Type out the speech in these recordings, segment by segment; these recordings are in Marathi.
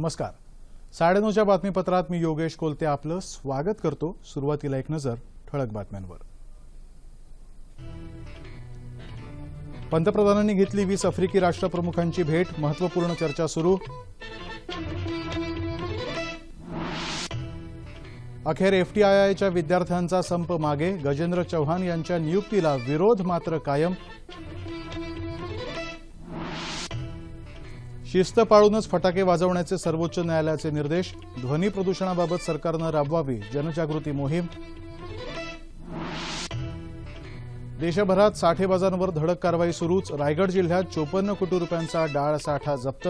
नमस्कार. 9:30च्या बातमीपत्रात मी योगेश कोलते आपलं स्वागत करतो. सुरुवातीला एक नजर ठळक बातम्यांवर. पंतप्रधानांनी घेतली 20 आफ्रिकी राष्ट्रप्रमुखांची भेट. महत्त्वपूर्ण चर्चा सुरू. अखेर एफटीआयआयच्या विद्यार्थ्यांचा संप मागे. गजेंद्र चौहान यांच्या नियुक्तीला विरोध मात्र कायम. शिस्त पाळूनच फटाके वाजवण्याचे सर्वोच्च न्यायालयाचे निर्देश. ध्वनी प्रदूषणाबाबत सरकारनं राबवावी जनजागृती मोहीम. देशभरात साठेबाजांवर धडक कारवाई सुरूच. रायगड जिल्ह्यात 54 कोटी रुपयांचा डाळ साठा जप्त.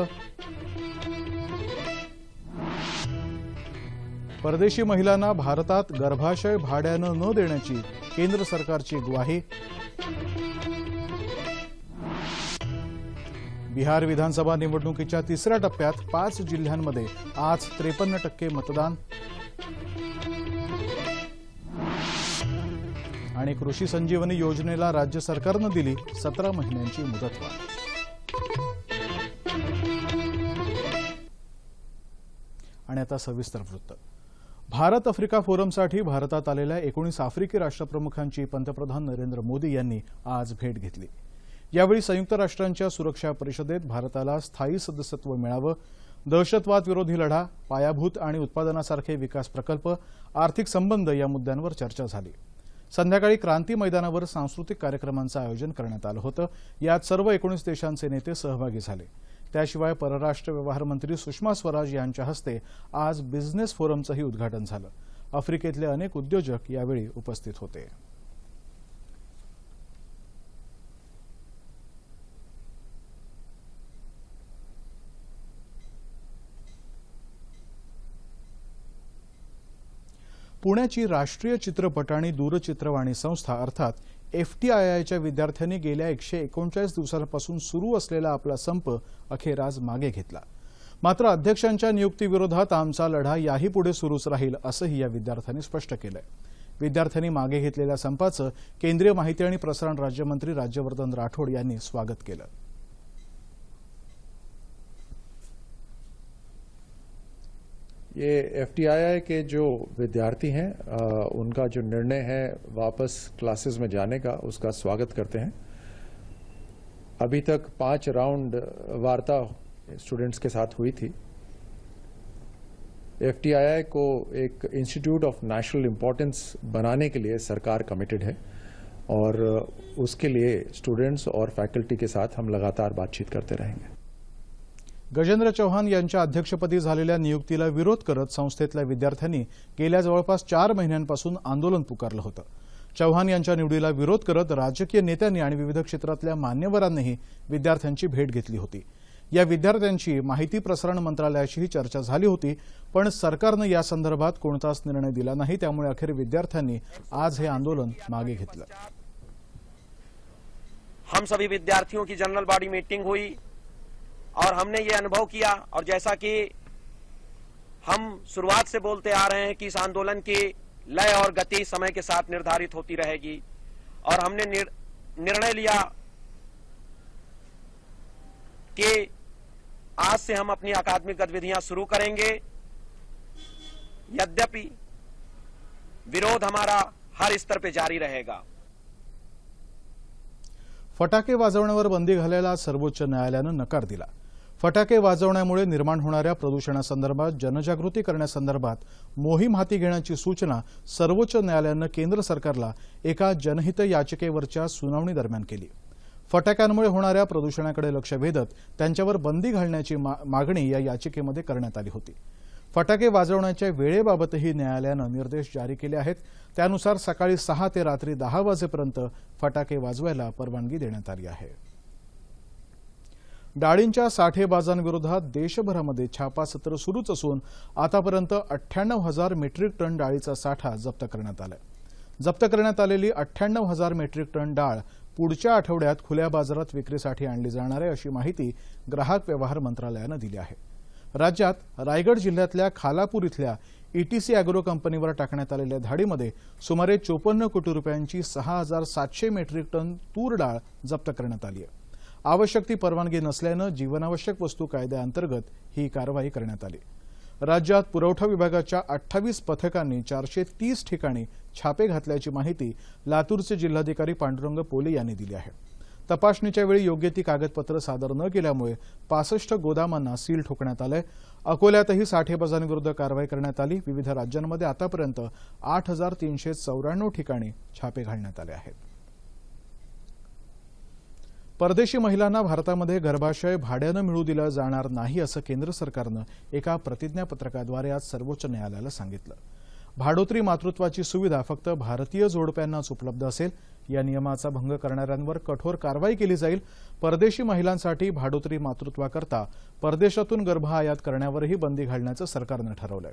परदेशी महिलांना भारतात गर्भाशय भाड्यानं न देण्याची केंद्र सरकारची ग्वाही. बिहार विधानसभा निवडणुकीच्या तिसऱ्या टप्प्यात 5 जिल्ह्यांमध्ये आज 53% मतदान. आणि कृषी संजीवनी योजनेला राज्य सरकारनं दिली 17 महिन्यांची मुदतवाढ. आणि आता सविस्तर वृत्त. भारत आफ्रिका फोरमसाठी भारतात आलेल्या 19 आफ्रिकी राष्ट्रप्रमुखांची पंतप्रधान नरेंद्र मोदी यांनी आज भेट घेतली. यावेळी संयुक्त राष्ट्रांच्या सुरक्षा परिषदेत भारताला स्थायी सदस्यत्व मिळावं, दहशतवाद विरोधी लढा, पायाभूत आणि उत्पादनासारखे विकास प्रकल्प, आर्थिक संबंध या मुद्द्यांवर चर्चा झाली. संध्याकाळी क्रांती मैदानावर सांस्कृतिक कार्यक्रमांचं आयोजन करण्यात आलं होतं. यात सर्व 19 देशांचे नेते सहभागी झाले. त्याशिवाय परराष्ट्र व्यवहार मंत्री सुषमा स्वराज यांच्या हस्ते आज बिझनेस फोरमचंही उद्घाटन झालं. आफ्रिकेतले अनेक उद्योजक यावेळी उपस्थित होते. पुण्याची राष्ट्रीय चित्रपट आणि दूरचित्रवाणी संस्था अर्थात एफटीआयआयच्या विद्यार्थ्यांनी गेल्या 139 दिवसांपासून सुरू असलेला आपला संप अखेर आज मागे घेतला. मात्र अध्यक्षांच्या नियुक्तीविरोधात आमचा लढा याही पुढे सुरूच राहील असंही या विद्यार्थ्यांनी स्पष्ट केलंय. विद्यार्थ्यांनी मागे घेतलेल्या संपाचं केंद्रीय माहिती आणि प्रसारण राज्यमंत्री राज्यवर्धन राठोड यांनी स्वागत केलं. ये एफटीआईआई के जो विद्यार्थी हैं उनका जो निर्णय है वापस क्लासेस में जाने का, उसका स्वागत करते हैं. अभी तक 5 राउंड वार्ता स्टूडेंट्स के साथ हुई थी. एफटीआईआई को एक इंस्टीट्यूट ऑफ नेशनल इंपॉर्टेंस बनाने के लिए सरकार कमिटेड है और उसके लिए स्टूडेंट्स और फैकल्टी के साथ हम लगातार बातचीत करते रहेंगे. गजेंद्र चौहान यांच्या अध्यक्षपदी झालेल्या नियुक्तीला विरोध करत संस्थेतल्या विद्यार्थ्यांनी गेल्या जवळपास 4 महिन्यांपासून आंदोलन पुकारलं होतं. चौहान यांच्या निवडीला विरोध करत राजकीय नेत्यांनी आणि विविध क्षेत्रातल्या मान्यवरांनीही विद्यार्थ्यांची भेट घेतली होती. या विद्यार्थ्यांची माहिती प्रसारण मंत्रालयाशीही चर्चा झाली होती, पण सरकारनं या संदर्भात कोणताच निर्णय दिला नाही. त्यामुळे अखेर विद्यार्थ्यांनी आज हे आंदोलन मागे घेतलं. हम सभी विद्यार्थियों की जनरल बॉडी मीटिंग हुई और हमने ये अनुभव किया, और जैसा कि हम शुरुआत से बोलते आ रहे हैं कि इस आंदोलन की लय और गति समय के साथ निर्धारित होती रहेगी, और हमने निर्णय लिया कि आज से हम अपनी अकादमिक गतिविधियां शुरू करेंगे. यद्यपि विरोध हमारा हर स्तर पर जारी रहेगा. फटाके वाजवण्यावर बंदी घालायला सर्वोच्च न्यायालयानं नकार दिला. फटाके वाजवण्यामुळे निर्माण होणाऱ्या प्रदूषणासंदर्भात जनजागृती करण्यासंदर्भात मोहीम हाती घेण्याची सूचना सर्वोच्च न्यायालयानं केंद्र सरकारला एका जनहित याचिकेवरच्या सुनावणी दरम्यान केली. फटाक्यांमुळे होणाऱ्या प्रदूषणाकडे लक्ष वेधत त्यांच्यावर बंदी घालण्याची मागणी या याचिकेमध्ये करण्यात आली होती. फटाके वाजवण्याच्या वेळेबाबतही न्यायालयानं निर्देश जारी केले आहेत. त्यानुसार सकाळी 6 ते रात्री 10 वाजेपर्यंत फटाके वाजवायला परवानगी देण्यात आली आहे. डाळींच्या साठेबाजांविरोधात देशभरामध्ये छापासत्र सुरूच असून आतापर्यंत 98,000 मेट्रिक टन डाळीचा साठा जप्त करण्यात आलाय. जप्त करण्यात आलेली 98,000 मेट्रिक टन डाळ पुढच्या आठवड्यात खुल्या बाजारात विक्रीसाठी आणली जाणार आहे, अशी माहिती ग्राहक व्यवहार मंत्रालयानं दिली आहे. राज्यात रायगड जिल्ह्यातल्या खालापूर इथल्या ईटीसी अॅग्रो कंपनीवर टाकण्यात आलेल्या धाडीमध्ये सुमारे 54 कोटी रुपयांची 6,700 मेट्रिक टन तूर डाळ जप्त करण्यात आली आहे. आवश्यक ती परवानगी नसल्यानं जीवनावश्यक वस्तू कायद्याअंतर्गत ही कारवाई करण्यात आली। राज्यात पुरवठा विभागाच्या 28 पथकांनी 430 ठिकाणी छापे घातल्याची माहिती लातूरचे जिल्हाधिकारी पांडुरंग पोले यांनी दिली आहे। तपासणीच्या वेळी योग्य ती कागदपत्र सादर न केल्यामुळे 65 गोदामांना सील ठोकण्यात आले। अकोल्यातही साठेबाजांविरुद्ध कारवाई करण्यात आली। विविध राज्यांमध्ये आतापर्यंत 8394 ठिकाणी छापे घालण्यात आले आहेत। परदेशी महिलांना भारतामध्ये गर्भाशय भाड्यानं मिळू दिलं जाणार नाही असं केंद्र सरकारनं एका प्रतिज्ञापत्रकाद्वारे आज सर्वोच्च न्यायालयाला सांगितलं। भाडोत्री मातृत्वाची सुविधा फक्त भारतीय जोडप्यांनाच उपलब्ध असेल। या नियमाचा भंग करणाऱ्यांवर कठोर कारवाई केली जाईल। परदेशी महिलांसाठी भाडोत्री मातृत्वाकरता परदेशातून गर्भ आयात करण्यावरही बंदी घालण्याचं सरकारनं ठरवलंय।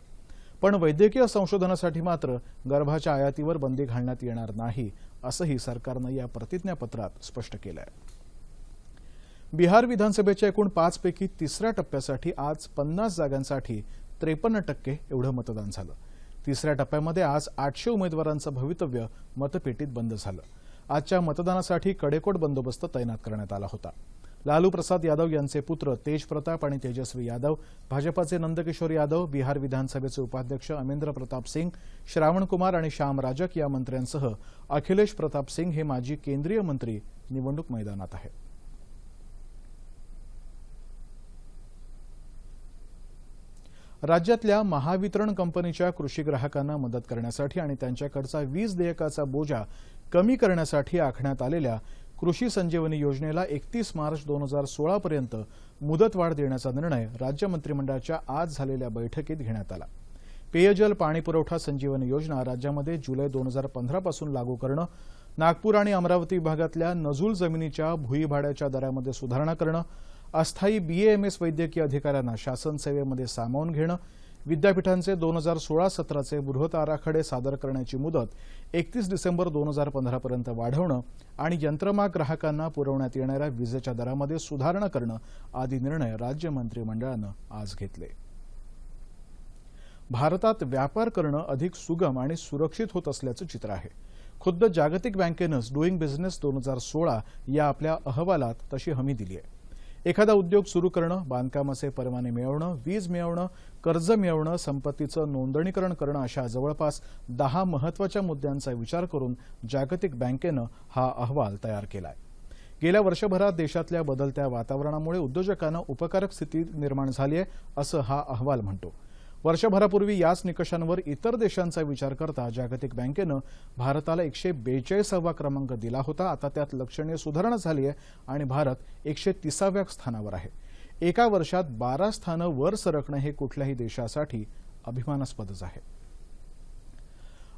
पण वैद्यकीय संशोधनासाठी मात्र गर्भाच्या आयातीवर बंदी घालण्यात येणार नाही असंही सरकारनं या प्रतिज्ञापत्रात स्पष्ट केलंय। बिहार विधानसभेच्या एकूण 5 पैकी तिसऱ्या टप्प्यासाठी आज 50 जागांसाठी 53% एवढं मतदान झालं। तिसऱ्या टप्प्यामध्ये आज 800 उमेदवारांचं भवितव्य मतपेटीत बंद झालं। आजच्या मतदानासाठी कडेकोट बंदोबस्त तैनात करण्यात आला होता। लालू प्रसाद यादव यांचे पुत्र तेज प्रताप आणि तेजस्वी यादव, भाजपाचे नंदकिशोर यादव, बिहार विधानसभेचे उपाध्यक्ष अमेंद्र प्रताप सिंग, श्रावण कुमार आणि श्याम राजक या मंत्र्यांसह अखिलेश प्रताप सिंग हे माजी केंद्रीय मंत्री निवडणूक मैदानात आहेत। राज्यातल्या महावितरण कंपनीच्या कृषी ग्राहकांना मदत करण्यासाठी आणि त्यांच्याकडचा वीज देयकाचा बोजा कमी करण्यासाठी आखण्यात आलेल्या कृषी संजीवनी योजनेला 31 मार्च 2016 पर्यंत मुदतवाढ देण्याचा निर्णय राज्य मंत्रिमंडळाच्या आज झालेल्या बैठकीत घेण्यात आला। पेयजल पाणी पुरवठा संजीवनी योजना राज्यामध्ये जुलै 2015 पासून लागू करणं, नागपूर आणि अमरावती विभागातल्या नजूल जमिनीच्या भुईभाड्याच्या दरामध्ये सुधारणा करणं, अस्थायी BAMS वैद्यकीय अधिकाऱ्यांना शासन सेवेमध्ये सामावून घेणं, विद्यापीठांचे 2016-17चे बृहत आराखडे सादर करण्याची मुदत 31 डिसेंबर 2015 पर्यंत वाढवणं आणि यंत्रमाग ग्राहकांना पुरवण्यात येणाऱ्या विजेच्या दरामध्ये सुधारणा करणं आदी निर्णय राज्य मंत्रिमंडळानं आज घेतले। भारतात व्यापार करणं अधिक सुगम आणि सुरक्षित होत असल्याचं चित्र आहे। खुद्द जागतिक बँकेनंच डुईंग बिझनेस 2016 या आपल्या अहवालात तशी हमी दिली आहे। एखादा उद्योग सुरू करणं, बांधकामाचे परवाने मिळवणं, वीज मिळवणं, कर्ज मिळवणं, संपत्तीचं नोंदणीकरण करणं अशा जवळपास 10 महत्त्वाच्या मुद्द्यांचा विचार करून जागतिक बँकेनं हा अहवाल तयार केलाय। गेल्या वर्षभरात देशातल्या बदलत्या वातावरणामुळे उद्योजकांना उपकारक स्थिती निर्माण झाली आहे असं हा अहवाल म्हणतो। वर्षभरापूर्वी याच निकषांवर इतर देशांचा विचार करता जागतिक बँकेनं भारताला 142वा क्रमांक दिला होता। आता त्यात लक्षणीय सुधारणा झाली आहे आणि भारत 130व्या स्थानावर आहे। एका वर्षात 12 स्थानं वर सरकणं हे कुठल्याही देशासाठी अभिमानास्पदच आहे।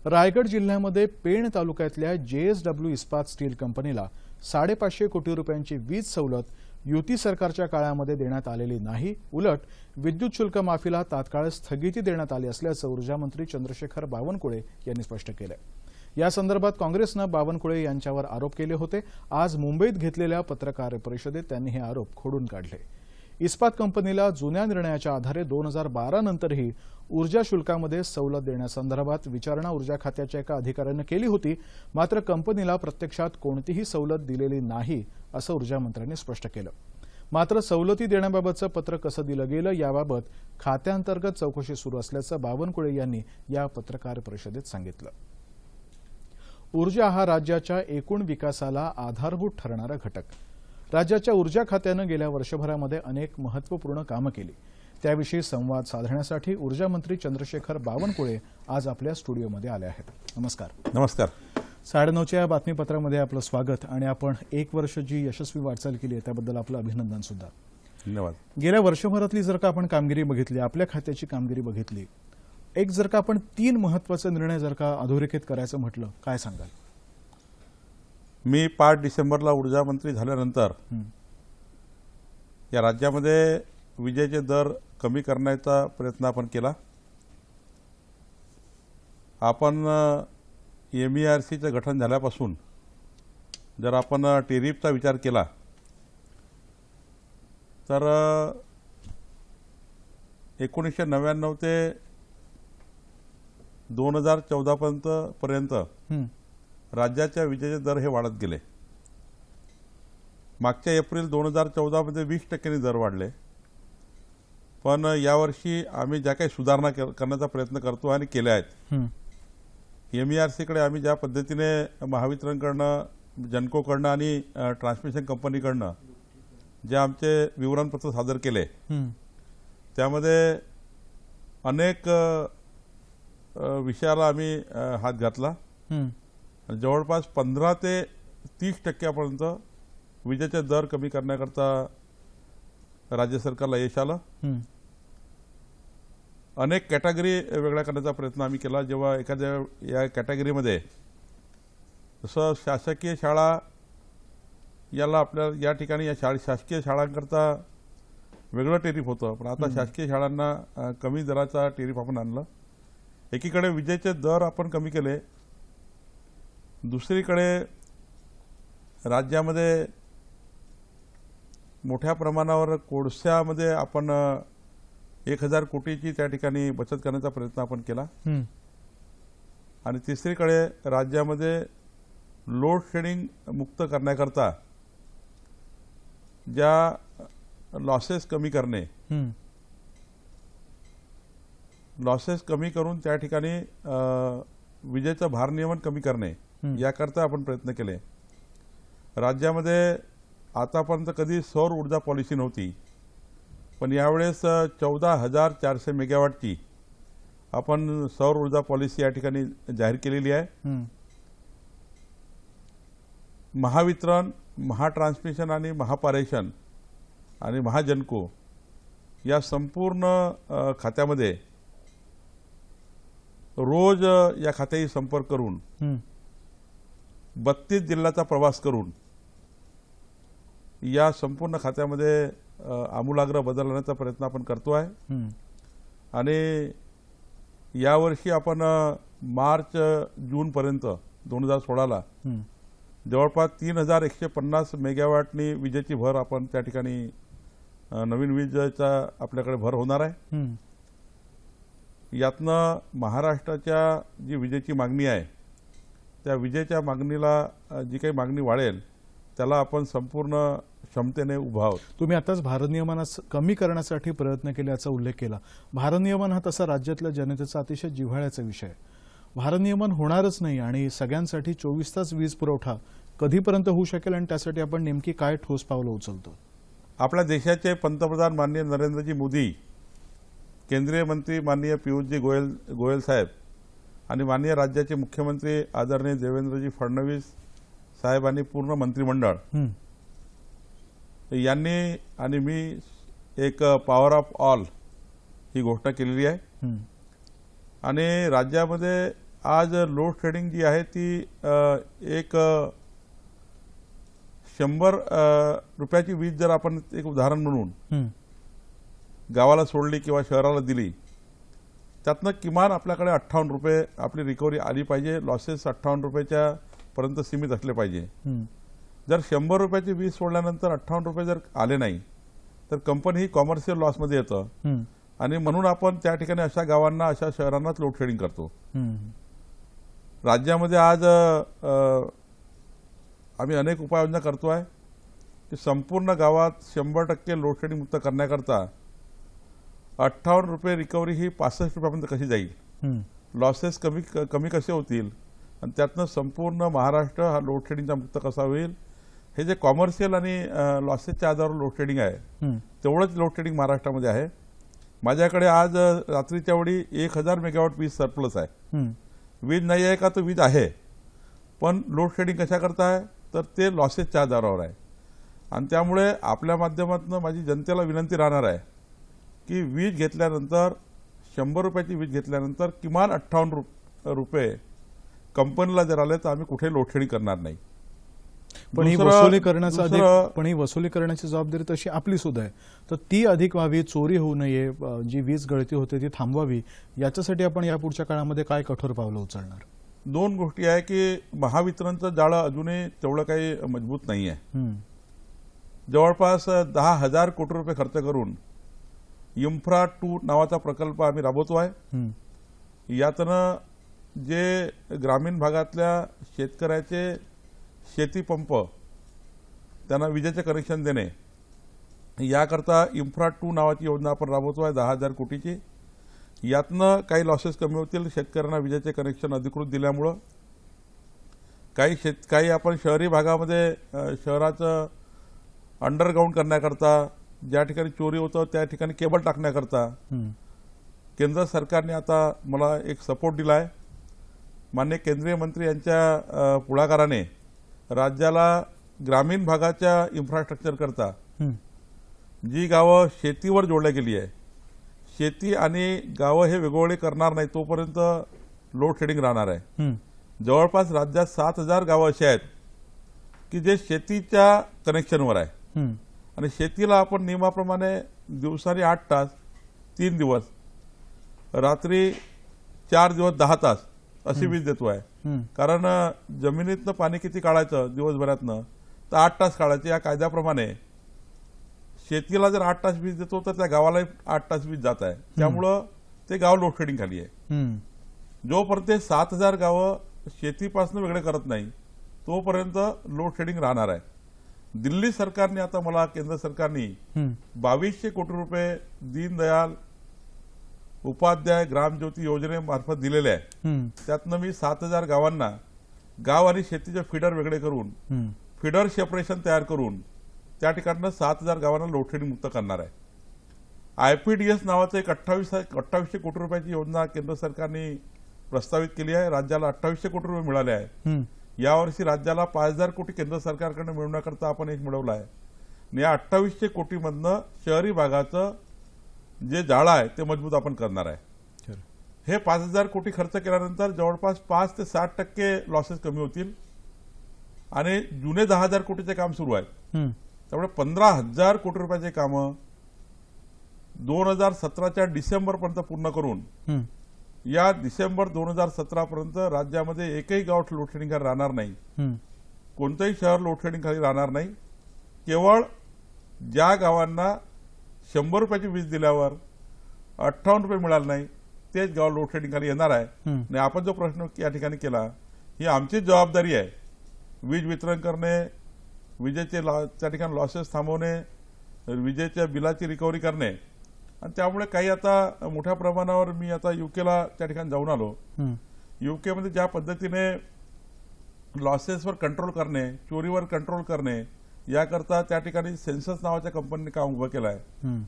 रायगड जिल्ह्यामध्ये पेण तालुक्यातल्या JSW इस्पात स्टील कंपनीला 550 कोटी रुपयांची वीज सवलत युती सरकारच्या काळामध्ये देण्यात आलेली नाही। उलट विद्युत शुल्क माफीला तात्काळ स्थगिती देण्यात आली असल्याचं ऊर्जामंत्री चंद्रशेखर बावनकुळे यांनी स्पष्ट केलंय। या संदर्भात काँग्रेसनं बावनकुळे यांच्यावर आरोप केले होते। आज मुंबईत घेतलेल्या पत्रकार परिषदेत त्यांनी हे आरोप खोडून काढले। इस्पात कंपनीला जुन्या निर्णयाच्या आधारे 2012 नंतरही ऊर्जा शुल्कामध्ये सवलत देण्यासंदर्भात विचारणा ऊर्जा खात्याच्या एका अधिकाऱ्यानं केली होती, मात्र कंपनीला प्रत्यक्षात कोणतीही सवलत दिलेली नाही असं ऊर्जामंत्र्यांनी स्पष्ट केलं। मात्र सवलती देण्याबाबतचं पत्र कसं दिलं गेलं याबाबत खात्यांतर्गत चौकशी सुरू असल्याचं बावनकुळे यांनी या पत्रकार परिषदेत सांगितलं। ऊर्जा हा राज्याच्या एकूण विकासाला आधारभूत ठरणारा घटक। राज्याच्या ऊर्जा खात्यानं गेल्या वर्षभरामध्ये अनेक महत्त्वपूर्ण कामं केली। त्याविषयी संवाद साधण्यासाठी ऊर्जा मंत्री चंद्रशेखर बावनकुळे आज आपल्या स्टुडिओमध्ये आले आहेत। नमस्कार। नमस्कार। 9:30च्या या बातमीपत्रामध्ये आपलं स्वागत आणि आपण 1 वर्ष जी यशस्वी वाटचाल केली आहे त्याबद्दल आपलं अभिनंदन सुद्धा। धन्यवाद। गेल्या वर्षभरातली जर का आपण कामगिरी बघितली, आपल्या खात्याची कामगिरी बघितली, एक जर का आपण 3 महत्त्वाचे निर्णय जर का अधोरेखित करायचं म्हटलं, काय सांगाल? मी 5 डिसेंबरला ऊर्जा मंत्री झाल्यानंतर या राज्यामध्ये विजेचे दर कमी करण्याचा प्रयत्न आपण केला। आपण MERCचं गठन झाल्यापासून जर आपण टेरिफचा विचार केला तर 1999 ते 2014 पर्यंत राज्याच्या विजेचे दर हे वाढत गेले। मागच्या एप्रिल 2014 मध्ये 20% दर वाढले, पण यावर्षी आम्ही ज्या काही सुधारणा करण्याचा प्रयत्न करतो आणि केल्या आहेत, MERC कडे आम्ही ज्या पद्धतीने महावितरणकडनं, जनकोकडनं आणि ट्रान्समिशन कंपनीकडनं जे आमचे विवरणपत्र सादर केले, त्यामध्ये अनेक विषयाला आम्ही हात घातला. जवळपास 15 ते 30% विजेचे दर कमी करण्याकरता राज्य सरकारला यश आलं. अनेक कॅटेगरी वेगळ्या करण्याचा प्रयत्न आम्ही केला. जेव्हा एखाद्या या कॅटेगरीमध्ये जसं शासकीय शाळा याला आपल्या या ठिकाणी या शासकीय शाळांकरता वेगळं टेरिफ होतं, पण आता शासकीय शाळांना कमी दराचा टेरिफ आपण आणलं. एकीकडे विजेचे दर आपण कमी केले, दुसरीकडे राज्यामध्ये मोठ्या प्रमाणावर कोळशामध्ये आपण 1000 कोटीची त्या ठिकाणी बचत करण्याचा प्रयत्न आपण केला. आणि तिसरीकडे राज्यामध्ये लोड शेडिंग मुक्त करण्याकरता ज्या लॉसेस कमी करणे, लॉसेस कमी करून त्या ठिकाणी विजेचं भारनियमन कमी करणे याकरता आपण प्रयत्न केले. राज्यामध्ये आतापर्यंत कधी सौर ऊर्जा पॉलिसी नव्हती, पण यावेळेस 14,400 मेगावॅटची आपण सौर ऊर्जा पॉलिसी या ठिकाणी जाहीर केलेली आहे. महावितरण, महाट्रान्समिशन आणि महापारेषण आणि महाजनको या संपूर्ण खात्यामध्ये रोज या खात्याशी संपर्क करून 32 जिल्ह्याचा प्रवास करून या संपूर्ण खात्यामध्ये आमूलाग्र बदल आणण्याचा प्रयत्न आपण करतो आहे. आणि यावर्षी आपण मार्च जूनपर्यंत 2016ला जवळपास 3150 मेगावॅटनी विजेची भर आपण त्या ठिकाणी नवीन विजेचा आपल्याकडे भर होणार आहे. यातनं महाराष्ट्राच्या जी विजेची मागणी आहे त्या विजेच्या मागणीला जी काही मागणी वाढेल त्याला आपण संपूर्ण क्षमतेने उभा आहोत. तुम्ही आताच भारनियमन कमी करण्यासाठी प्रयत्न केल्याचा उल्लेख केला. भारनियमन हा तसा राज्यातल्या जनतेचा अतिशय जिव्हाळ्याचा विषय आहे. भारनियमन होणारच नाही आणि सगळ्यांसाठी 24 तास वीज पुरवठा कधीपर्यंत होऊ शकेल आणि त्यासाठी आपण नेमकी काय ठोस पावलं उचलतो? आपल्या देशाचे पंतप्रधान माननीय नरेंद्रजी मोदी, केंद्रीय मंत्री माननीय पियुषजी गोयल साहेब आणि माननीय राज्याचे मुख्यमंत्री आदरणीय देवेंद्रजी फडणवीस साहेब आणि पूर्ण मंत्रिमंडळ यांनी आणि मी एक पॉवर ऑफ ऑल ही घोषणा केलेली आहे. आणि राज्यामध्ये आज लोड शेडिंग जी आहे ती एक 100 रुपयाची वीज जर आपण एक उदाहरण म्हणून गावाला सोडली किंवा शहराला दिली, त्यातनं किमान आपल्याकडे 58 रुपये आपली रिकव्हरी आली पाहिजे. लॉसेस 58 रुपयाच्या पर्यंत सीमित असले पाहिजे. जर 100 रुपयाची वीज सोडल्यानंतर 58 रुपये जर आले नाही तर कंपनी ही कॉमर्शियल लॉसमध्ये येतं आणि म्हणून आपण त्या ठिकाणी अशा गावांना, अशा शहरांनाच लोड शेडिंग करतो. राज्यामध्ये आज आम्ही अनेक उपाययोजना करतोय की संपूर्ण गावात 100% लोड शेडिंग मुक्त करण्याकरता 58 रुपये रिकव्हरी ही 65 रुपयापर्यंत कशी जाईल, लॉसेस कमी कसे होतील आणि त्यातनं संपूर्ण महाराष्ट्र हा लोड शेडिंगचा मुक्त कसा होईल. हे जे कॉमर्शियल आणि लॉसेसच्या आधारावर लोड शेडिंग आहे तेवढंच लोड शेडिंग महाराष्ट्रामध्ये आहे. माझ्याकडे आज रात्रीच्या वेळी 1000 मेगावॅट वीज सरप्लस आहे. वीज नाही आहे का, तो वीज आहे, पण लोड शेडिंग कशा करता आहे तर ते लॉसेसच्या आधारावर आहे. आणि त्यामुळे आपल्या माध्यमातून माझी जनतेला विनंती राहणार आहे की वीज घेतल्यानंतर 100 रुपयाची वीज घेतल्यानंतर किमान 58 रुपये कंपनीला जर आले तर आम्ही कुठे लोड शेडिंग करणार नाही. पण ही वसुली करण्याची जबाबदारी तशी आपली सुद्धा आहे, तर ती अधिक व्हावी, चोरी होऊ नये, जी वीज गळती होते ती थांबवावी, याच्यासाठी आपण यापुढच्या काळामध्ये काय कठोर पावलं उचलणार? 2 गोष्टी आहे की महावितरणचं जाळं अजूनही तेवढं काही मजबूत नाही आहे. जवळपास 10,000 कोटी रुपये खर्च करून इन्फ्रा 2 नावाचा प्रकल्प आम्ही राबवतो आहे. यातनं जे ग्रामीण भागातल्या शेतकऱ्याचे शेतीपंप त्यांना विजेचे कनेक्शन देणे, याकरता इन्फ्रा 2 नावाची योजना आपण राबवतो आहे 10,000 कोटीची. यातनं काही लॉसेस कमी होतील शेतकऱ्यांना विजेचे कनेक्शन अधिकृत दिल्यामुळं. काही आपण शहरी भागामध्ये शहराचं अंडरग्राऊंड करण्याकरता, ज्या ठिकाणी चोरी होतं त्या ठिकाणी केबल टाकण्याकरता केंद्र सरकारने आता मला एक सपोर्ट दिला आहे. माननीय केंद्रीय मंत्री यांच्या पुढाकाराने राज्याला ग्रामीण भागाच्या इन्फ्रास्ट्रक्चर करता जी गावं शेतीवर जोडल्या गेली आहे, शेती आणि गावं हे वेगवेगळे करणार नाही तोपर्यंत लोड शेडिंग राहणार आहे. जवळपास राज्यात 7,000 गावं अशी आहेत की जे शेतीच्या कनेक्शनवर आहे आणि शेतीला आपण नियमाप्रमाणे दिवसाने 8 तास 3 दिवस, रात्री 4 दिवस 10 तास अशी वीज देतो आहे. कारण जमिनीतनं पाणी किती काढायचं दिवसभरातनं तर 8 तास काढायचे. या कायद्याप्रमाणे शेतीला जर 8 तास वीज देतो तर त्या गावाला 8 तास वीज जात आहे. त्यामुळं ते गाव लोडशेडिंग खाली आहे. जोपर्यंत 7,000 गावं शेतीपासून वेगळे करत नाही तोपर्यंत लोडशेडिंग राहणार आहे. दिल्ली सरकारने आता मला केंद्र सरकारने 2200 कोटी रुपये दीनदयाल उपाध्याय ग्रामज्योती योजनेमार्फत दिलेले आहे. त्यातनं मी 7,000 गावांना गाव आणि शेतीचे फीडर वेगळे करून फीडर सेपरेशन तयार करून त्या ठिकाणं 7,000 गावांना लोडशेडिंग मुक्त करणार आहे. IPDS नावाचं एक 2800 कोटी रुपयाची योजना केंद्र सरकारने प्रस्तावित केली आहे. राज्याला 2800 कोटी रुपये मिळाले आहे. यावर्षी राज्याला 5,000 कोटी केंद्र सरकारकडे मिळवण्याकरता आपण एक मिळवलं आहे. आणि या 2800 कोटीमधनं शहरी भागाचं जे जाळं आहे ते मजबूत आपण करणार आहे. हे 5,000 कोटी खर्च केल्यानंतर जवळपास 5 ते 60% लॉसेस कमी होतील आणि जुने 10,000 कोटीचे काम सुरू आहेत. त्यामुळे 15,000 कोटी रुपयाचे कामं 2017च्या डिसेंबरपर्यंत पूर्ण करून या डिसेंबर 2017 पर्यंत राज्यामध्ये एकही गाव लोडशेडिंग खाली राहणार नाही. कोणतंही शहर लोडशेडिंग खाली राहणार नाही. केवळ ज्या गावांना 100 रुपयाची वीज दिल्यावर 58 रुपये मिळाले नाही तेच गाव लोडशेडिंग खाली येणार आहे. आणि आपण जो प्रश्न या ठिकाणी केला ही आमची जबाबदारी आहे. वीज वितरण करणे, विजेचे त्या ठिकाणी लॉसेस थांबवणे, विजेच्या बिलाची रिकव्हरी करणे. आणि त्यामुळे काही आता मोठ्या प्रमाणावर मी आता युकेला त्या ठिकाणी जाऊन आलो. युकेमध्ये ज्या पद्धतीने लॉसेसवर कंट्रोल करणे, चोरीवर कंट्रोल करणे याकरता त्या ठिकाणी सेन्सस नावाच्या कंपनीने काम उभं केलं आहे.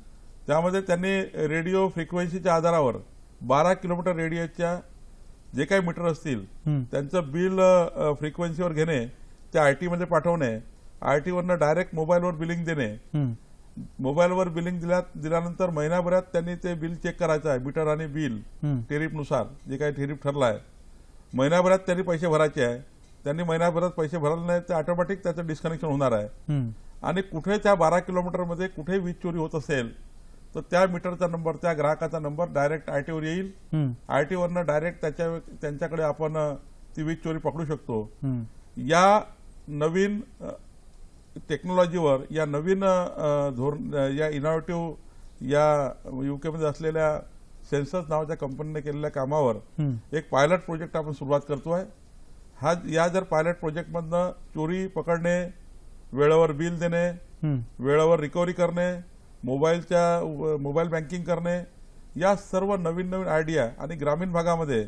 त्यामध्ये त्यांनी रेडिओ फ्रिक्वेन्सीच्या आधारावर 12 किलोमीटर रेडियसच्या जे काही मीटर असतील त्यांचं बिल फ्रिक्वेन्सीवर घेणे, ते IT मध्ये पाठवणे, IT वरनं डायरेक्ट मोबाईलवर बिलिंग देणे. मोबाईलवर बिलिंग दिल्यानंतर महिनाभरात त्यांनी ते बिल चेक करायचं आहे. मीटर आणि बिल टेरिफनुसार जे काही टेरिफ ठरलं आहे महिनाभरात त्यांनी पैसे भरायचे आहे. त्यांनी महिनाभरात पैसे भरले नाही तर ऑटोमॅटिक त्याचं डिस्कनेक्शन होणार आहे. आणि कुठे त्या 12 किलोमीटरमध्ये कुठे वीज चोरी होत असेल तर त्या मीटरचा नंबर, त्या ग्राहकाचा नंबर डायरेक्ट IT वर येईल. IT वरनं डायरेक्ट त्यांच्याकडे आपण ती वीज चोरी पकडू शकतो. या नवीन टेक्नॉलॉजीवर, या नवीन धोरण, या इनोव्हेटिव्ह या युकेमध्ये असलेल्या सेन्सस नावाच्या कंपनीने केलेल्या कामावर एक पायलट प्रोजेक्ट आपण सुरुवात करतोय. या जर पायलट प्रोजेक्टमधनं चोरी पकडणे, वेळेवर बिल देणे, वेळेवर रिकव्हरी करणे, मोबाईल बँकिंग करणे, या सर्व नवीन नवीन आयडिया आणि ग्रामीण भागामध्ये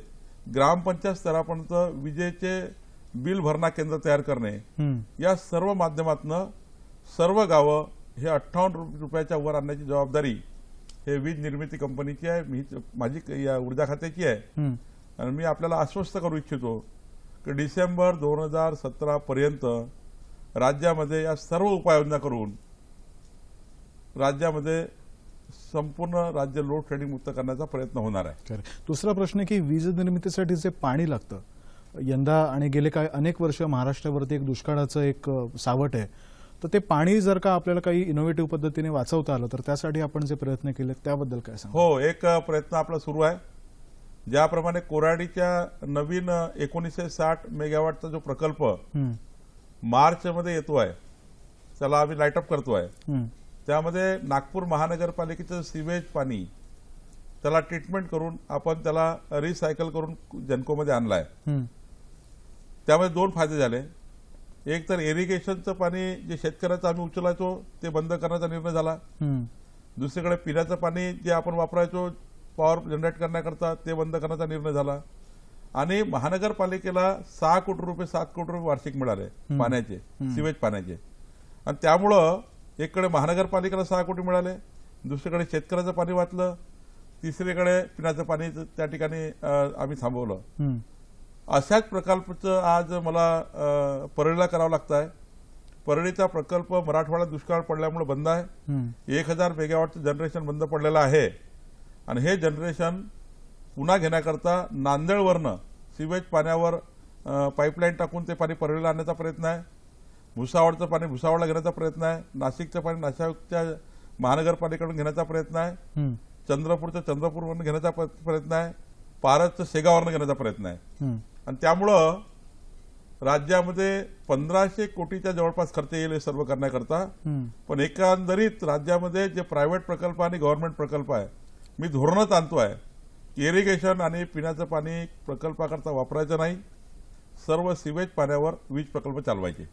ग्रामपंचायत स्तरापर्यंत विजेचे बिल भरणा केंद्र तयार करणे, या सर्व माध्यमातून सर्व गावं हे 58 रुपयाच्या वर आणण्याची जबाबदारी हे वीज निर्मिती कंपनीची आहे, माझी या ऊर्जा खात्याची आहे. आणि मी आपल्याला आश्वस्त करू इच्छितो की डिसेंबर 2017 पर्यंत राज्यामध्ये या सर्व उपाययोजना करून राज्यामध्ये संपूर्ण राज्य लोड शेडिंग मुक्त करण्याचा प्रयत्न होणार आहे. दुसरा प्रश्न की वीज निर्मितीसाठी जे पाणी लागतं, यंदा आणि गेले काय अनेक वर्ष महाराष्ट्रावरती एक दुष्काळाचं एक सावट आहे, तर ते पाणी जर का आपल्याला काही इनोव्हेटिव्ह पद्धतीने वाचवता आलं तर त्यासाठी आपण जे प्रयत्न केले त्याबद्दल काय सांगा? हो, एक प्रयत्न आपला सुरू आहे. ज्याप्रमाणे कोराडीच्या नवीन 1960 मेगावॅटचा जो प्रकल्प मार्चमध्ये येतो आहे त्याला आम्ही लाईटअप करतोय. त्यामध्ये नागपूर महानगरपालिकेचं सिवेज पाणी त्याला ट्रीटमेंट करून आपण त्याला रिसायकल करून जेन्कोमध्ये आणलाय. त्यामध्ये 2 फायदे झाले. एक तर इरिगेशनचं पाणी जे शेतकऱ्याचं आम्ही उचलायचो ते बंद करण्याचा निर्णय झाला. दुसरीकडे पिण्याचं पाणी जे आपण वापरायचो पॉवर जनरेट करण्याकरता ते बंद करण्याचा निर्णय झाला. आणि महानगरपालिकेला 6 कोटी रुपये 7 कोटी रुपये वार्षिक मिळाले पाण्याचे, सिवेज पाण्याचे. आणि त्यामुळं एककडे महानगरपालिकेला 6 कोटी मिळाले, दुसरीकडे शेतकऱ्याचं पाणी वाचलं, तिसरीकडे पिण्याचं पाणी त्या ठिकाणी आम्ही थांबवलं. अशाच प्रकल्पाचं आज मला परळीला करावं लागतं आहे. परळीचा प्रकल्प मराठवाड्यात दुष्काळ पडल्यामुळे बंद आहे. 1000 मेगावॉटचं जनरेशन बंद पडलेलं आहे. आणि हे जनरेशन पुन्हा घेण्याकरता नांदेडवरनं सिवेज पाण्यावर पाईपलाईन टाकून ते पाणी परळीला आणण्याचा प्रयत्न आहे. भुसावळचं पाणी भुसावळला घेण्याचा प्रयत्न आहे. नाशिकचं पाणी नाशिकच्या महानगरपालिकेकडून घेण्याचा प्रयत्न आहे. चंद्रपूरचं चंद्रपूरवरून घेण्याचा प्रयत्न आहे. पारसचं शेगाववरून घेण्याचा प्रयत्न आहे. आणि त्यामुळं राज्यामध्ये 1500 कोटीच्या जवळपास खर्च येईल हे सर्व करण्याकरता. पण एकंदरीत राज्यामध्ये जे प्रायव्हेट प्रकल्प आणि गव्हर्नमेंट प्रकल्प आहे, मी धोरणच आणतो आहे की इरिगेशन आणि पिण्याचं पाणी प्रकल्पाकरता वापरायचं नाही, सर्व सिवेज पाण्यावर वीज प्रकल्प चालवायचे.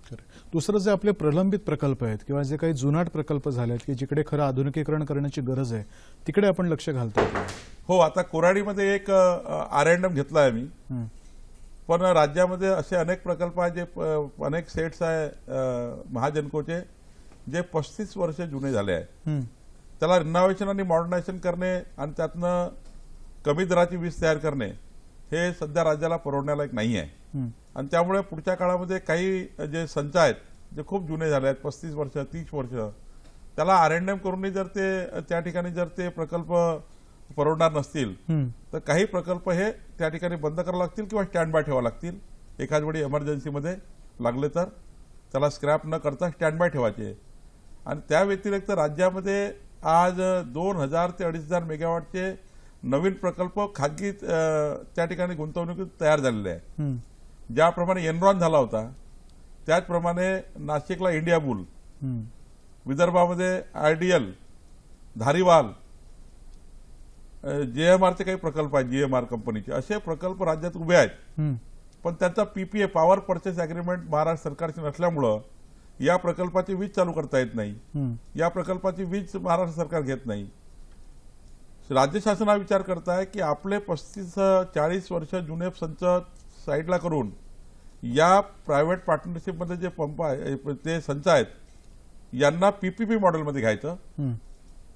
दुसरं जे आपले प्रलंबित प्रकल्प आहेत किंवा जे काही जुनाट प्रकल्प झाले आहेत की जिकडे खरं आधुनिकीकरण करण्याची गरज आहे तिकडे आपण लक्ष घालतोय. हो, आता कोराडीमध्ये एक R&M घेतला आहे मी. पण राज्यामध्ये असे अनेक प्रकल्प आहेत, जे अनेक सेट्स आहे महाजनकोचे जे 35 वर्ष जुने झाले आहेत. त्याला रिनोव्हेशन आणि मॉडर्नायझेशन करणे आणि त्यातनं कमी दराची वीज तयार करणे हे सध्या राज्याला परवडण्यालायक नाही आहे. आणि त्यामुळे पुढच्या काळामध्ये काही जे संच आहेत जे खूप जुने झाले आहेत, 35 वर्ष 30 वर्ष, त्याला R&M करून जर ते त्या ठिकाणी जर ते प्रकल्प परवडणार नसतील तर काही प्रकल्प हे त्या ठिकाणी बंद करावे लागतील किंवा स्टँड बाय ठेवावे लागतील. एखाद वेळी इमर्जन्सीमध्ये लागले तर त्याला स्क्रॅप न करता स्टँड बाय ठेवायचे. आणि त्या व्यतिरिक्त राज्यामध्ये आज 2000 ते 2500 मेगावॉटचे नवीन प्रकल्प खाजगी त्या ठिकाणी गुंतवणुकीत तयार झालेले आहे. ज्याप्रमाणे एनरॉन झाला होता त्याचप्रमाणे नाशिकला इंडिया बुल, विदर्भामध्ये IDL, धारीवाल, JMRचे काही प्रकल्प आहेत, GMR कंपनीचे, असे प्रकल्प राज्यात उभे आहेत. पण त्यांचा PPA power purchase agreement Maharashtra सरकारची नसल्यामुळं या प्रकल्पाची वीज चालू करता येत नाही. या प्रकल्पाची वीज महाराष्ट्र सरकार घेत नाही. राज्य शासन हा विचार करत आहे की आपले 35-40 वर्ष जुने संच साईडला करून या प्रायव्हेट पार्टनरशिपमध्ये जे पंप आहे ते संच आहेत यांना PPP मॉडेलमध्ये घ्यायचं.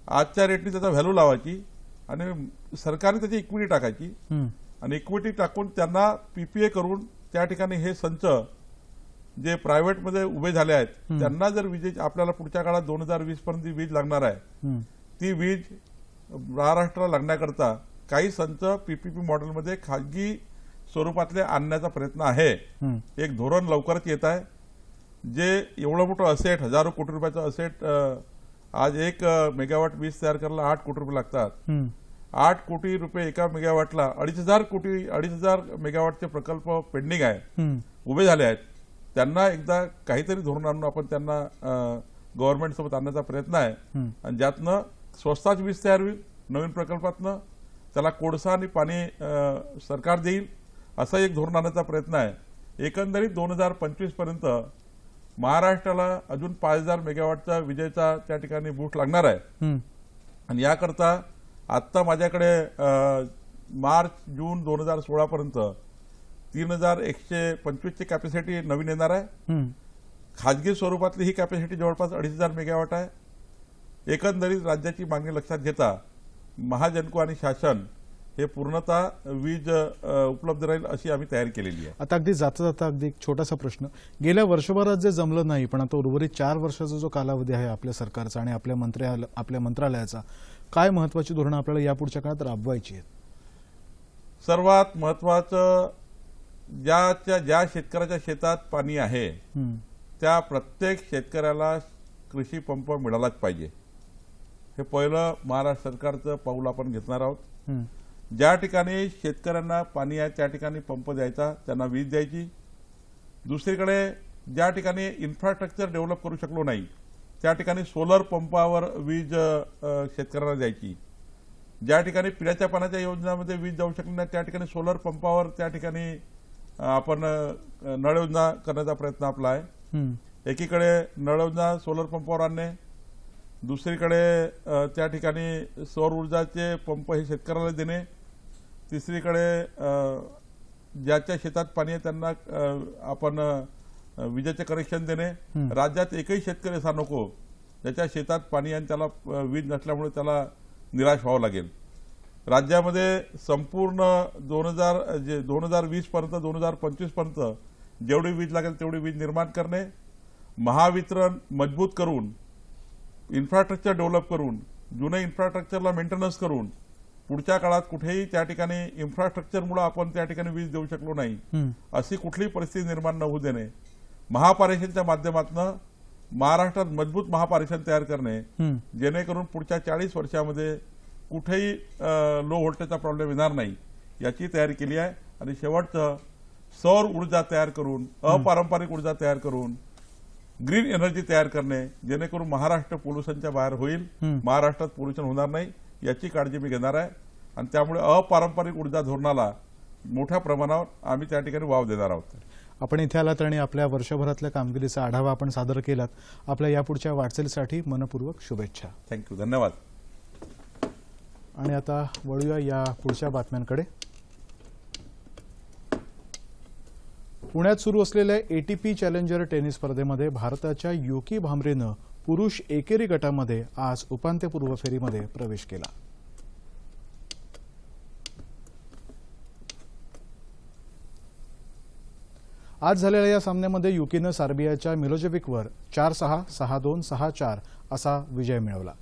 आजच्या रेटनी त्याचा व्हॅल्यू लावायची आणि सरकारने त्याची इक्विटी टाकायची आणि इक्विटी टाकून त्यांना PPA करून त्या ठिकाणी हे संच जे प्रायव्हेटमध्ये उभे झाले आहेत त्यांना जर विजेची आपल्याला पुढच्या काळात 2020 पर्यंत वीज लागणार आहे, ती वीज महाराष्ट्राला लागण्याकरता काही संच PPP मॉडेलमध्ये खाजगी स्वरूपातले आणण्याचा प्रयत्न आहे. एक धोरण लवकरच येत आहे. जे एवढं मोठं असेट, हजारो कोटी रुपयाचं असेट, आज 1 मेगावॉट वीज तयार करायला 8 कोटी रुपये लागतात. 8 कोटी रुपये एका मेगावॉटला 2,500 मेगावॉटचे प्रकल्प पेंडिंग आहे, उभे झाले आहेत. त्यांना एकदा काहीतरी धोरण आणून आपण त्यांना गव्हर्नमेंट सोबत आणण्याचा प्रयत्न आहे. आणि ज्यातनं स्वस्तात वीज तयार होईल नवीन प्रकल्पातनं, त्याला कोळसा आणि पाणी सरकार देईल असं एक धोरण आणण्याचा प्रयत्न आहे. एकंदरीत 2025 पर्यंत महाराष्ट्राला अजून 5000 मेगावॉटचा विजेचा त्या ठिकाणी बूस्ट लागणार आहे. आणि याकरता आत्ता माझ्याकडे मार्च-जून 2016 पर्यंत 3125ची कॅपॅसिटी नवीन येणार आहे. खाजगी स्वरूपातली ही कॅपॅसिटी जवळपास 2500 मेगावॉट आहे. एकंदरीत राज्याची मागणी लक्षात घेता महाजनको आणि शासन हे पूर्णतः वीज उपलब्ध राहील अशी आम्ही तयारी केलेली आहे. आता अगदी जाता जाता अगदी एक छोटासा प्रश्न, गेल्या वर्षभरात जे जमलं नाही पण आता उर्वरित 4 वर्षाचा जो कालावधी आहे आपल्या सरकारचा आणि आपल्या मंत्रालयाचा, काय महत्वाची धोरणं आपल्याला यापुढच्या काळात राबवायची आहेत? सर्वात महत्वाचं, ज्या शेतकऱ्याच्या शेतात पाणी आहे त्या प्रत्येक शेतकऱ्याला कृषी पंप मिळालाच पाहिजे. हे पहिलं महाराष्ट्र सरकारचं पाऊल आपण घेणार आहोत. ज्या ठिकाणी शेतकऱ्यांना पाणी आहे त्या ठिकाणी पंप द्यायचा, त्यांना वीज द्यायची. दुसरीकडे ज्या ठिकाणी इन्फ्रास्ट्रक्चर डेव्हलप करू शकलो नाही त्या ठिकाणी सोलर पंपावर वीज शेतकऱ्यांना द्यायची. ज्या ठिकाणी पिण्याच्या पाण्याच्या योजनामध्ये वीज जाऊ शकली नाही त्या ठिकाणी सोलर पंपावर त्या ठिकाणी आपण नळ योजना करण्याचा प्रयत्न आपला आहे. एकीकडे नळवजा सोलर पंपावर आणणे, दुसरीकडे त्या ठिकाणी सौर ऊर्जाचे पंप हे शेतकऱ्याला देणे, तिसरीकडे ज्याच्या शेतात पाणी आहे त्यांना आपण विजेचे कनेक्शन देणे. राज्यात एकही शेतकरी असा नको ज्याच्या शेतात पाणी आणि त्याला वीज नसल्यामुळे त्याला निराश व्हावं लागेल. राज्यामध्ये संपूर्ण 2020 पर्यंत 2025 पर्यंत जेवढी वीज लागेल तेवढी वीज निर्माण करणे, महावितरण मजबूत करून, इन्फ्रास्ट्रक्चर डेव्हलप करून, जुने इन्फ्रास्ट्रक्चरला मेंटेनन्स करून, पुढच्या काळात कुठेही त्या ठिकाणी इन्फ्रास्ट्रक्चरमुळे आपण त्या ठिकाणी वीज देऊ शकलो नाही अशी कुठलीही परिस्थिती निर्माण न होऊ देणे, महापारेषणच्या माध्यमातून महाराष्ट्रात मजबूत महापारेषण तयार करणे, जेणेकरून पुढच्या 40 वर्षामध्ये कुठेही लो व्होल्टेजचा प्रॉब्लेम येणार नाही याची तयारी केली आहे. आणि शेवटचं सौर ऊर्जा तयार करून, अपारंपरिक ऊर्जा तयार करून, ग्रीन एनर्जी तयार करणे, जेणेकरून महाराष्ट्र पोल्युशनच्या बाहेर होईल, महाराष्ट्रात पोल्युशन होणार नाही याची काळजी मी घेणार आहे. आणि त्यामुळे अपारंपरिक ऊर्जा धोरणाला मोठ्या प्रमाणावर आम्ही त्या ठिकाणी वाव देणार आहोत. आपण इथे आलात आणि आपल्या वर्षभरातल्या कामगिरीचा आढावा आपण सादर केलात. आपल्या यापुढच्या वाटचालीसाठी मनपूर्वक शुभेच्छा. थँक्यू, धन्यवाद. आणि आता वळूया या पुढच्या बातम्यांकडे. पुण्यात सुरू असलेल्या ATP चॅलेंजर टेनिस स्पर्धेमध्ये भारताच्या युकी भांबरेनं पुरुष एकेरी गटामध्ये आज उपांत्यपूर्व फेरीमध्ये प्रवेश केला. आज झालेल्या या सामन्यामध्ये युकीनं सर्बियाच्या मिलोजेविकवर 4-6, 6-2, 6-4 असा विजय मिळवला.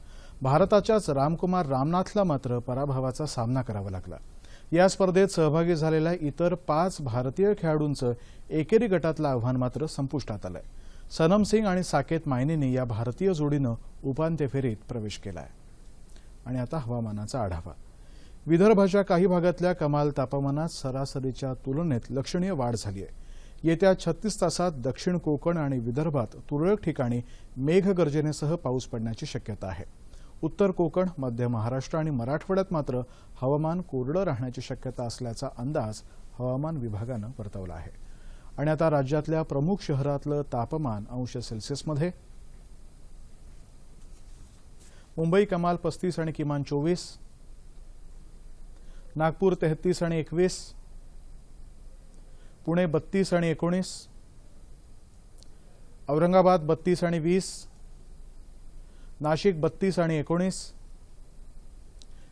भारताच्याच रामकुमार रामनाथला मात्र पराभवाचा सामना करावा लागला. या स्पर्धेत सहभागी झालेल्या इतर 5 भारतीय खेळाडूंचं एकेरी गटातलं आव्हान मात्र संपुष्टात आलंय. सनम सिंग आणि साकेत मायनीनी या भारतीय जोडीनं उपांत्य फेरीत प्रवेश केलाय. आणि आता हवामानाचा आढावा. विदर्भाच्या काही भागातल्या कमाल तापमानात सरासरीच्या तुलनेत लक्षणीय वाढ झाली आहे. येत्या 36 तासात दक्षिण कोकण आणि विदर्भात तुरळक ठिकाणी मेघगर्जनेसह पाऊस पडण्याची शक्यता आहे. उत्तर कोकण, मध्य महाराष्ट्र आणि मराठवाड्यात मात्र हवामान कोरडं राहण्याची शक्यता असल्याचा अंदाज हवामान विभागानं वर्तवला आहे. आणि आता राज्यातल्या प्रमुख शहरातलं तापमान अंश सेल्सिअसमध्ये. मुंबई कमाल 35 आणि किमान 24, नागपूर 33 आणि 21, पुणे 32 आणि 19, औरंगाबाद 32 आणि 20, नाशिक 32 आणि 19,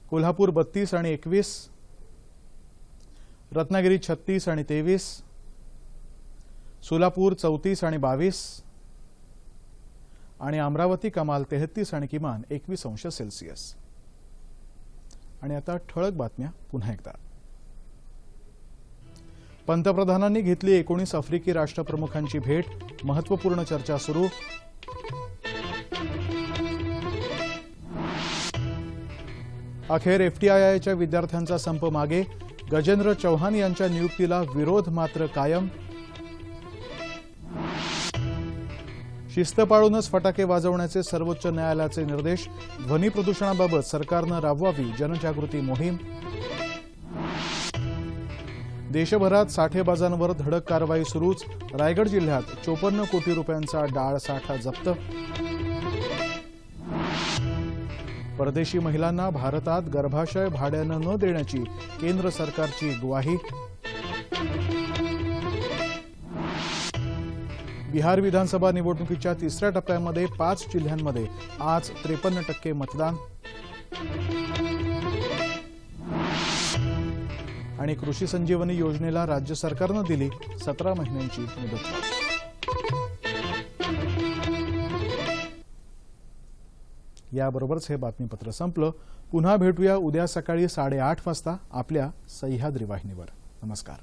कोल्हापूर 32 आणि 21, रत्नागिरी 36 आणि 23, सोलापूर 34 आणि 22 आणि अमरावती कमाल 33 आणि किमान 21 अंश सेल्सिअस. आणि आता ठळक बातम्या पुन्हा एकदा. पंतप्रधानांनी घेतली 19 आफ्रिकी राष्ट्रप्रमुखांची भेट, महत्त्वपूर्ण चर्चा सुरू. अखेर FTIIच्या विद्यार्थ्यांचा संप मागे, गजेंद्र चौहान यांच्या नियुक्तीला विरोध मात्र कायम. शिस्त पाळूनच फटाके वाजवण्याचे सर्वोच्च न्यायालयाचे निर्देश, ध्वनी प्रदूषणाबाबत सरकारनं राबवावी जनजागृती मोहीम. देशभरात साठेबाजांवर धडक कारवाई सुरूच, रायगड जिल्ह्यात 54 कोटी रुपयांचा डाळ साठा जप्त. परदेशी महिलांना भारतात गर्भाशय भाड्यानं न देण्याची केंद्र सरकारची ग्वाही. बिहार विधानसभा निवडणुकीच्या 3ऱ्या टप्प्यामध्ये 5 जिल्ह्यांमध्ये आज 53% मतदान. आणि कृषी संजीवनी योजनेला राज्य सरकारनं दिली 17 महिन्यांची मुदत. याबरोबरच हे बातमीपत्र संपलं. पुन्हा भेटूया उद्या सकाळी 8:30 वाजता आपल्या सह्याद्री वाहिनीवर. नमस्कार.